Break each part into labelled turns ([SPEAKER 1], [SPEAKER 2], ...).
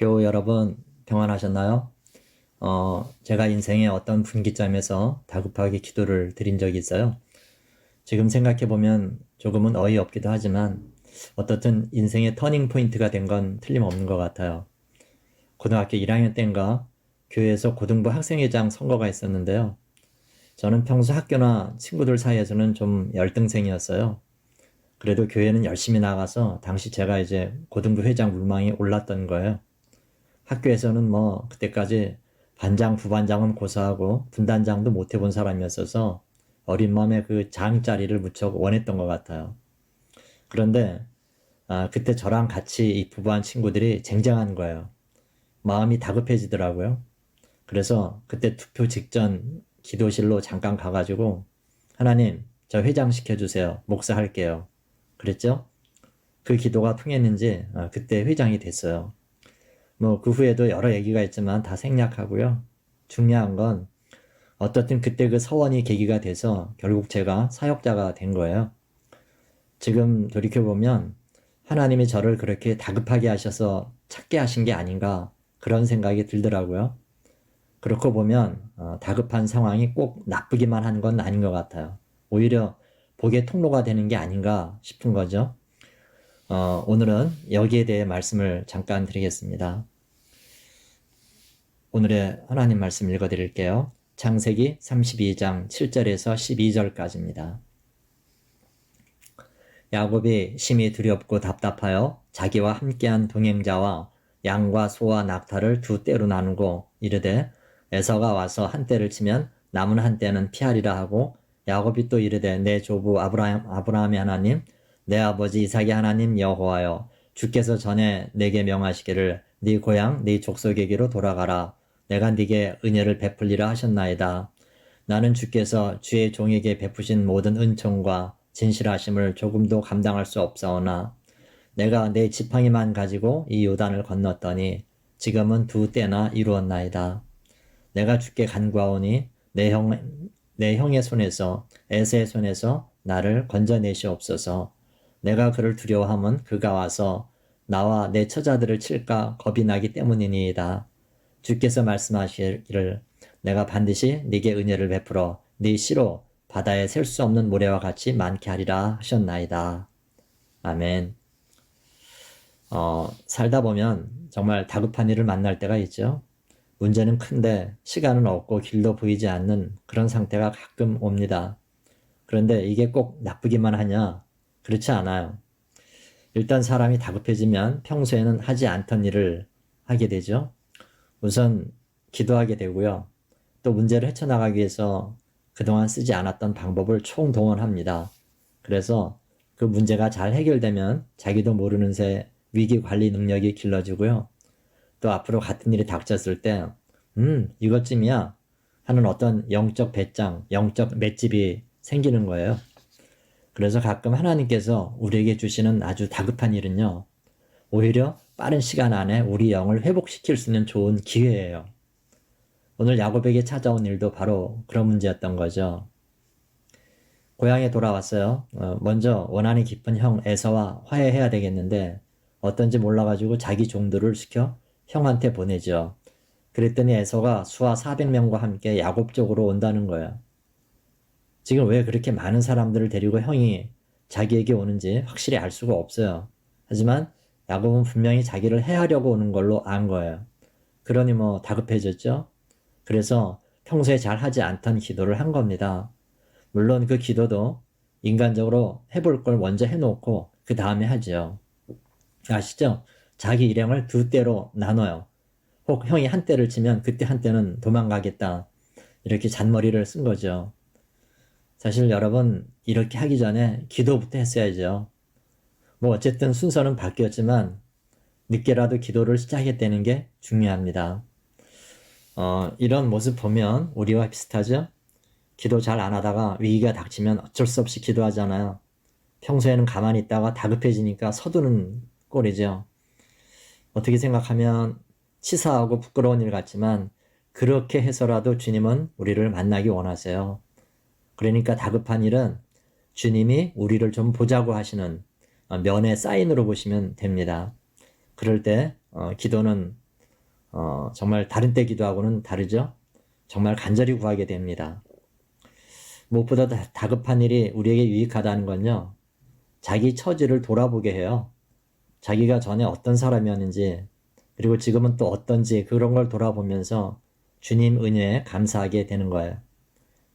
[SPEAKER 1] 교우 여러분 평안하셨나요? 제가 인생의 어떤 분기점에서 다급하게 기도를 드린 적이 있어요. 지금 생각해보면 조금은 어이없기도 하지만 어떻든 인생의 터닝 포인트가 된 건 틀림없는 것 같아요. 고등학교 1학년 때인가 교회에서 고등부 학생회장 선거가 있었는데요. 저는 평소 학교나 친구들 사이에서는 좀 열등생이었어요. 그래도 교회는 열심히 나가서 당시 제가 이제 고등부 회장 물망에 올랐던 거예요. 학교에서는 뭐 그때까지 반장, 부반장은 고사하고 분단장도 못 해본 사람이었어서 어린 마음에 그 장 자리를 무척 원했던 것 같아요. 그런데 그때 저랑 같이 이 부부한 친구들이 쟁쟁한 거예요. 마음이 다급해지더라고요. 그래서 그때 투표 직전 기도실로 잠깐 가가지고 하나님 저 회장 시켜주세요. 목사할게요. 그랬죠? 그 기도가 통했는지 그때 회장이 됐어요. 뭐 그 후에도 여러 얘기가 있지만 다 생략하고요. 중요한 건 어떻든 그때 그 서원이 계기가 돼서 결국 제가 사역자가 된 거예요. 지금 돌이켜보면 하나님이 저를 그렇게 다급하게 하셔서 찾게 하신 게 아닌가 그런 생각이 들더라고요. 그렇고 보면 다급한 상황이 꼭 나쁘기만 한 건 아닌 것 같아요. 오히려 복의 통로가 되는 게 아닌가 싶은 거죠. 오늘은 여기에 대해 말씀을 잠깐 드리겠습니다. 오늘의 하나님 말씀 읽어드릴게요. 창세기 32장 7절에서 12절까지입니다. 야곱이 심히 두렵고 답답하여 자기와 함께한 동행자와 양과 소와 낙타를 두 떼로 나누고 이르되 에서가 와서 한 떼를 치면 남은 한 떼는 피하리라 하고 야곱이 또 이르되 내 조부 아브라함의 하나님 내 아버지 이삭의 하나님 여호와여 주께서 전에 내게 명하시기를 네 고향 네 족속에게로 돌아가라 내가 네게 은혜를 베풀리라 하셨나이다. 나는 주께서 주의 종에게 베푸신 모든 은총과 진실하심을 조금도 감당할 수 없사오나 내가 내 지팡이만 가지고 이 요단을 건넜더니 지금은 두 때나 이루었나이다. 내가 주께 간구하오니 내 형의 손에서 에세의 손에서 나를 건져내시옵소서. 내가 그를 두려워함은 그가 와서 나와 내 처자들을 칠까 겁이 나기 때문이니이다. 주께서 말씀하시기를 내가 반드시 네게 은혜를 베풀어 네 씨로 바다에 셀 수 없는 모래와 같이 많게 하리라 하셨나이다. 아멘. 살다 보면 정말 다급한 일을 만날 때가 있죠. 문제는 큰데 시간은 없고 길도 보이지 않는 그런 상태가 가끔 옵니다. 그런데 이게 꼭 나쁘기만 하냐? 그렇지 않아요. 일단 사람이 다급해지면 평소에는 하지 않던 일을 하게 되죠. 우선 기도하게 되고요. 또 문제를 헤쳐나가기 위해서 그동안 쓰지 않았던 방법을 총동원합니다. 그래서 그 문제가 잘 해결되면 자기도 모르는 새 위기 관리 능력이 길러지고요. 또 앞으로 같은 일이 닥쳤을 때, 이것쯤이야 하는 어떤 영적 배짱, 영적 맷집이 생기는 거예요. 그래서 가끔 하나님께서 우리에게 주시는 아주 다급한 일은요, 오히려 빠른 시간 안에 우리 영을 회복시킬 수 있는 좋은 기회예요. 오늘 야곱에게 찾아온 일도 바로 그런 문제였던 거죠. 고향에 돌아왔어요. 먼저 원한이 깊은 형 에서와 화해해야 되겠는데 어떤지 몰라가지고 자기 종들을 시켜 형한테 보내죠. 그랬더니 에서가 수하 400명과 함께 야곱 쪽으로 온다는 거예요. 지금 왜 그렇게 많은 사람들을 데리고 형이 자기에게 오는지 확실히 알 수가 없어요. 하지만 야곱은 분명히 자기를 해하려고 오는 걸로 안 거예요. 그러니 뭐 다급해졌죠. 그래서 평소에 잘 하지 않던 기도를 한 겁니다. 물론 그 기도도 인간적으로 해볼 걸 먼저 해놓고 그 다음에 하죠. 아시죠? 자기 일행을 두 때로 나눠요. 혹 형이 한 때를 치면 그때 한 때는 도망가겠다. 이렇게 잔머리를 쓴 거죠. 사실 여러분 이렇게 하기 전에 기도부터 했어야죠. 뭐 어쨌든 순서는 바뀌었지만 늦게라도 기도를 시작했다는 게 중요합니다. 이런 모습 보면 우리와 비슷하죠? 기도 잘 안 하다가 위기가 닥치면 어쩔 수 없이 기도하잖아요. 평소에는 가만히 있다가 다급해지니까 서두르는 꼴이죠. 어떻게 생각하면 치사하고 부끄러운 일 같지만 그렇게 해서라도 주님은 우리를 만나기 원하세요. 그러니까 다급한 일은 주님이 우리를 좀 보자고 하시는 면의 사인으로 보시면 됩니다. 그럴 때 기도는 정말 다른 때 기도하고는 다르죠. 정말 간절히 구하게 됩니다. 무엇보다 다급한 일이 우리에게 유익하다는 건요. 자기 처지를 돌아보게 해요. 자기가 전에 어떤 사람이었는지 그리고 지금은 또 어떤지 그런 걸 돌아보면서 주님 은혜에 감사하게 되는 거예요.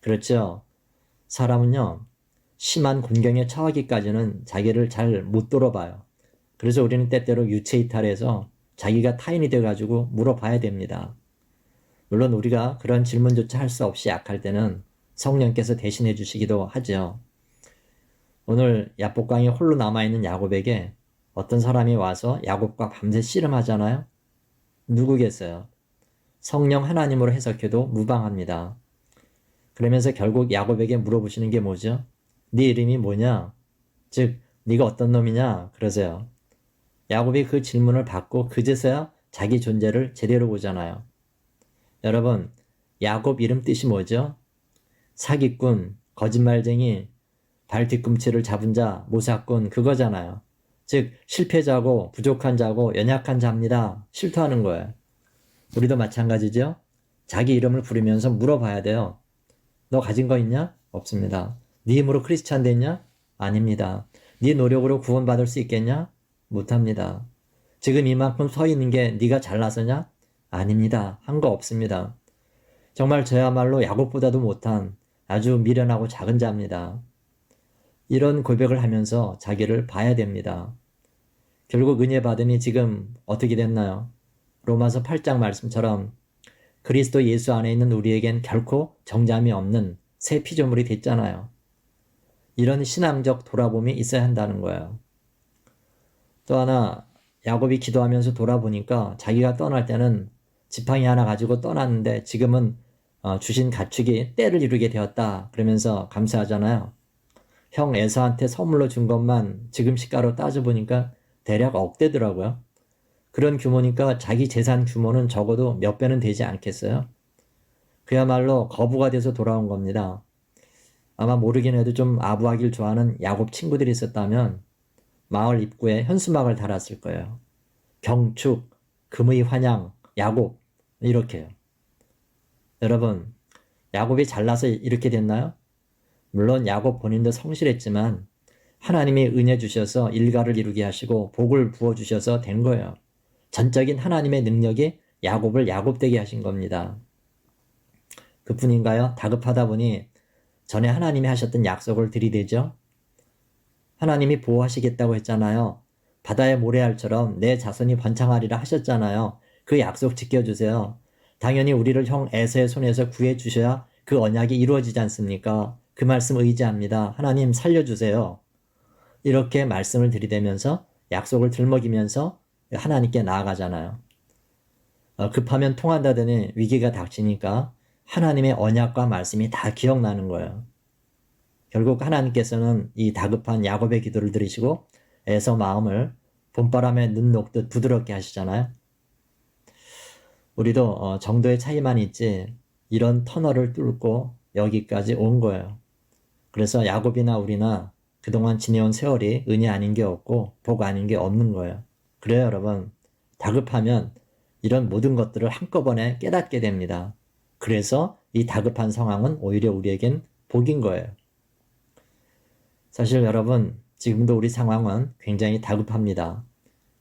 [SPEAKER 1] 그렇죠? 사람은요. 심한 곤경에 처하기까지는 자기를 잘 못 돌아봐요. 그래서 우리는 때때로 유체이탈해서 자기가 타인이 돼가지고 물어봐야 됩니다. 물론 우리가 그런 질문조차 할 수 없이 약할 때는 성령께서 대신해 주시기도 하죠. 오늘 야복강에 홀로 남아있는 야곱에게 어떤 사람이 와서 야곱과 밤새 씨름하잖아요. 누구겠어요? 성령 하나님으로 해석해도 무방합니다. 그러면서 결국 야곱에게 물어보시는 게 뭐죠? 네 이름이 뭐냐? 즉 네가 어떤 놈이냐? 그러세요. 야곱이 그 질문을 받고 그제서야 자기 존재를 제대로 보잖아요. 여러분, 야곱 이름 뜻이 뭐죠? 사기꾼, 거짓말쟁이, 발 뒤꿈치를 잡은 자, 모사꾼 그거잖아요. 즉 실패자고 부족한 자고 연약한 자입니다. 실토하는 거예요. 우리도 마찬가지죠. 자기 이름을 부르면서 물어봐야 돼요. 너 가진 거 있냐? 없습니다. 네 힘으로 크리스찬 됐냐? 아닙니다. 네 노력으로 구원받을 수 있겠냐? 못합니다. 지금 이만큼 서 있는 게 네가 잘나서냐? 아닙니다. 한 거 없습니다. 정말 저야말로 야곱보다도 못한 아주 미련하고 작은 자입니다. 이런 고백을 하면서 자기를 봐야 됩니다. 결국 은혜 받으니 지금 어떻게 됐나요? 로마서 8장 말씀처럼 그리스도 예수 안에 있는 우리에겐 결코 정잠이 없는 새 피조물이 됐잖아요. 이런 신앙적 돌아봄이 있어야 한다는 거예요. 또 하나 야곱이 기도하면서 돌아보니까 자기가 떠날 때는 지팡이 하나 가지고 떠났는데 지금은 주신 가축이 때를 이루게 되었다 그러면서 감사하잖아요. 형 에서한테 선물로 준 것만 지금 시가로 따져보니까 대략 억대더라고요. 그런 규모니까 자기 재산 규모는 적어도 몇 배는 되지 않겠어요? 그야말로 거부가 돼서 돌아온 겁니다. 아마 모르긴 해도 좀 아부하길 좋아하는 야곱 친구들이 있었다면 마을 입구에 현수막을 달았을 거예요. 경축, 금의 환양, 야곱 이렇게요. 여러분, 야곱이 잘나서 이렇게 됐나요? 물론 야곱 본인도 성실했지만 하나님이 은혜 주셔서 일가를 이루게 하시고 복을 부어주셔서 된 거예요. 전적인 하나님의 능력이 야곱을 야곱되게 하신 겁니다. 그뿐인가요? 다급하다 보니 전에 하나님이 하셨던 약속을 들이대죠. 하나님이 보호하시겠다고 했잖아요. 바다의 모래알처럼 내 자손이 번창하리라 하셨잖아요. 그 약속 지켜주세요. 당연히 우리를 형 에서의 손에서 구해주셔야 그 언약이 이루어지지 않습니까? 그 말씀 의지합니다. 하나님 살려주세요. 이렇게 말씀을 들이대면서 약속을 들먹이면서 하나님께 나아가잖아요. 급하면 통한다더니 위기가 닥치니까 하나님의 언약과 말씀이 다 기억나는 거예요. 결국 하나님께서는 이 다급한 야곱의 기도를 들으시고 에서 마음을 봄바람에 눈 녹듯 부드럽게 하시잖아요. 우리도 정도의 차이만 있지 이런 터널을 뚫고 여기까지 온 거예요. 그래서 야곱이나 우리나 그동안 지내온 세월이 은혜 아닌 게 없고 복 아닌 게 없는 거예요. 그래요, 여러분. 다급하면 이런 모든 것들을 한꺼번에 깨닫게 됩니다. 그래서 이 다급한 상황은 오히려 우리에겐 복인 거예요. 사실 여러분, 지금도 우리 상황은 굉장히 다급합니다.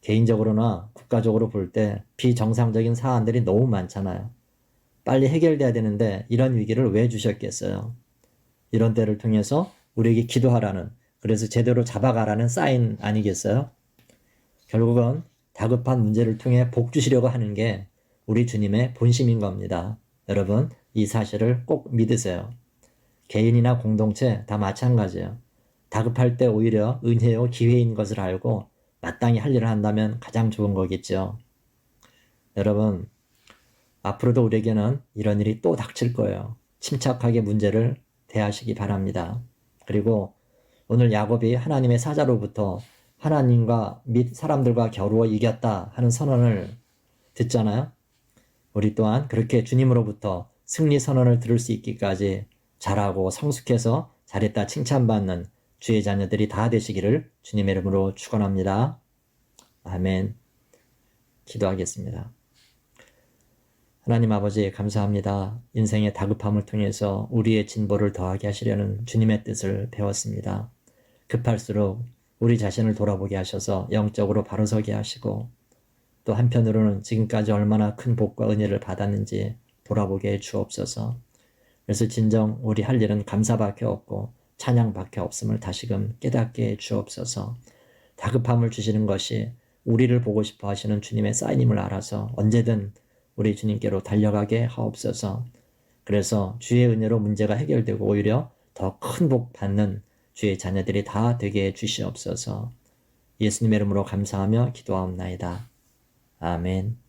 [SPEAKER 1] 개인적으로나 국가적으로 볼 때 비정상적인 사안들이 너무 많잖아요. 빨리 해결돼야 되는데 이런 위기를 왜 주셨겠어요? 이런 때를 통해서 우리에게 기도하라는, 그래서 제대로 잡아가라는 사인 아니겠어요? 결국은 다급한 문제를 통해 복 주시려고 하는 게 우리 주님의 본심인 겁니다. 여러분, 이 사실을 꼭 믿으세요. 개인이나 공동체 다 마찬가지예요. 다급할 때 오히려 은혜요 기회인 것을 알고 마땅히 할 일을 한다면 가장 좋은 거겠죠. 여러분, 앞으로도 우리에게는 이런 일이 또 닥칠 거예요. 침착하게 문제를 대하시기 바랍니다. 그리고 오늘 야곱이 하나님의 사자로부터 하나님과 및 사람들과 겨루어 이겼다 하는 선언을 듣잖아요. 우리 또한 그렇게 주님으로부터 승리 선언을 들을 수 있기까지 잘하고 성숙해서 잘했다 칭찬받는 주의 자녀들이 다 되시기를 주님의 이름으로 축원합니다. 아멘. 기도하겠습니다. 하나님 아버지 감사합니다. 인생의 다급함을 통해서 우리의 진보를 더하게 하시려는 주님의 뜻을 배웠습니다. 급할수록 우리 자신을 돌아보게 하셔서 영적으로 바로서게 하시고 또 한편으로는 지금까지 얼마나 큰 복과 은혜를 받았는지 돌아보게 해 주옵소서. 그래서 진정 우리 할 일은 감사밖에 없고 찬양밖에 없음을 다시금 깨닫게 해 주옵소서. 다급함을 주시는 것이 우리를 보고 싶어 하시는 주님의 사인임을 알아서 언제든 우리 주님께로 달려가게 하옵소서. 그래서 주의 은혜로 문제가 해결되고 오히려 더 큰 복 받는 주의 자녀들이 다 되게 해 주시옵소서. 예수님의 이름으로 감사하며 기도하옵나이다. 아멘.